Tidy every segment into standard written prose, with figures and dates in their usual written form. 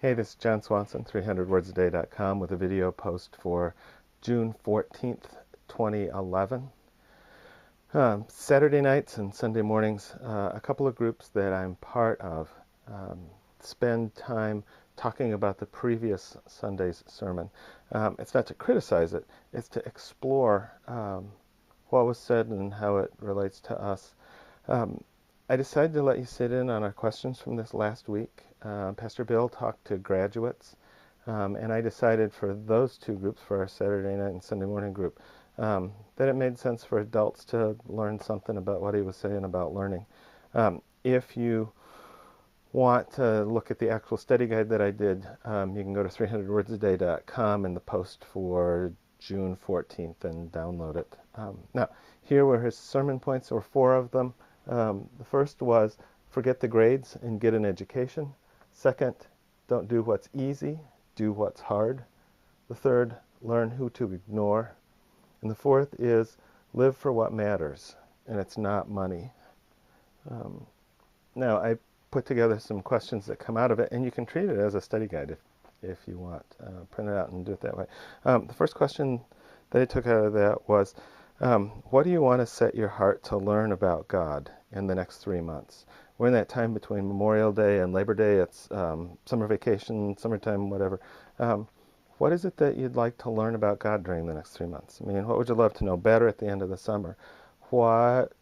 Hey, this is John Swanson, 300wordsaday.com, with a video post for June 14th, 2011. Saturday nights and Sunday mornings, a couple of groups that I'm part of spend time talking about the previous Sunday's sermon. It's not to criticize it, it's to explore what was said and how it relates to us. I decided to let you sit in on our questions from this last week. Pastor Bill talked to graduates, and I decided for those two groups, for our Saturday night and Sunday morning group, that it made sense for adults to learn something about what he was saying about learning. If you want to look at the actual study guide that I did, you can go to 300wordsaday.com in the post for June 14th and download it. Now, here were his sermon points. There were 4 of them. The first was, forget the grades and get an education. Second, don't do what's easy, do what's hard. The third, learn who to ignore. And the fourth is, live for what matters, and it's not money. Now, I put together some questions that come out of it, and you can treat it as a study guide if you want. Print it out and do it that way. The first question that I took out of that was, what do you want to set your heart to learn about God in the next 3 months? We're in that time between Memorial Day and Labor Day. It's summer vacation, summertime, whatever. What is it that you'd like to learn about God during the next 3 months? I mean, what would you love to know better at the end of the summer? What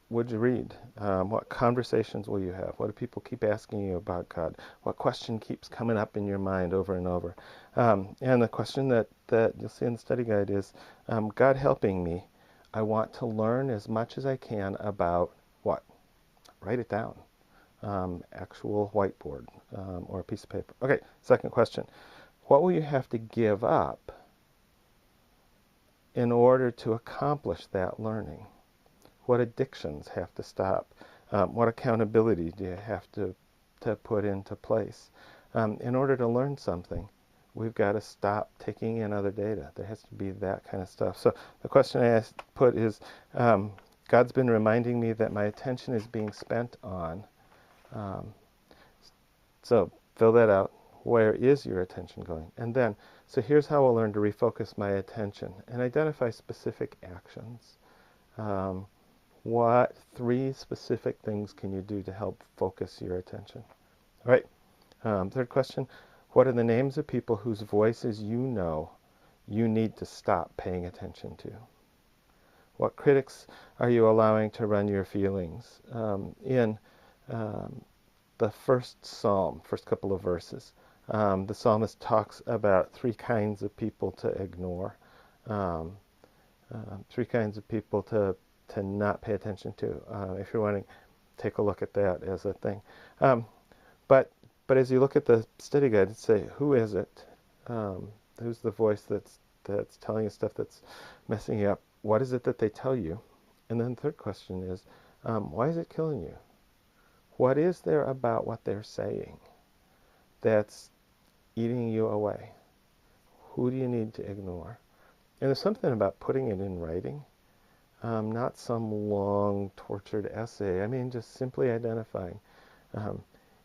would you read? What conversations will you have? What do people keep asking you about God? What question keeps coming up in your mind over and over? And the question that you'll see in the study guide is, God helping me, I want to learn as much as I can about what? Write it down. Actual whiteboard or a piece of paper. Okay, second question. What will you have to give up in order to accomplish that learning? What addictions have to stop? What accountability do you have to put into place? In order to learn something, we've got to stop taking in other data. There has to be that kind of stuff. So the question I put is, God's been reminding me that my attention is being spent on. So fill that out. Where is your attention going? And then, so here's how I'll learn to refocus my attention and identify specific actions. What 3 specific things can you do to help focus your attention? All right. Third question. What are the names of people whose voices you know you need to stop paying attention to? What critics are you allowing to run your feelings? In the first psalm, first couple of verses, the psalmist talks about 3 kinds of people to ignore, 3 kinds of people to not pay attention to. If you're wanting, take a look at that as a thing. But as you look at the study guide, say, who is it? Who's the voice that's telling you stuff that's messing you up? What is it that they tell you? And then the third question is, why is it killing you? What is there about what they're saying that's eating you away? Who do you need to ignore? And there's something about putting it in writing, not some long, tortured essay. I mean, just simply identifying,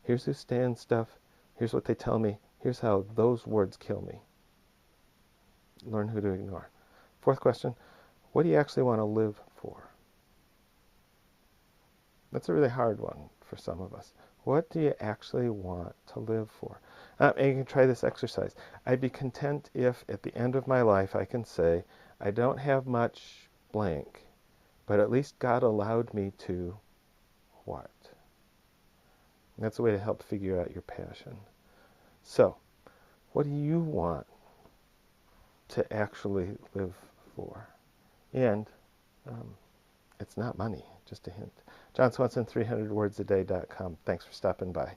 here's who stands stuff, here's what they tell me, here's how those words kill me. Learn who to ignore. Fourth question, what do you actually want to live for? That's a really hard one for some of us. What do you actually want to live for? And you can try this exercise. I'd be content if at the end of my life I can say, I don't have much blank, but at least God allowed me to what? And that's a way to help figure out your passion. So, what do you want to actually live for? And it's not money, just a hint. John Swanson, 300wordsaday.com. Thanks for stopping by.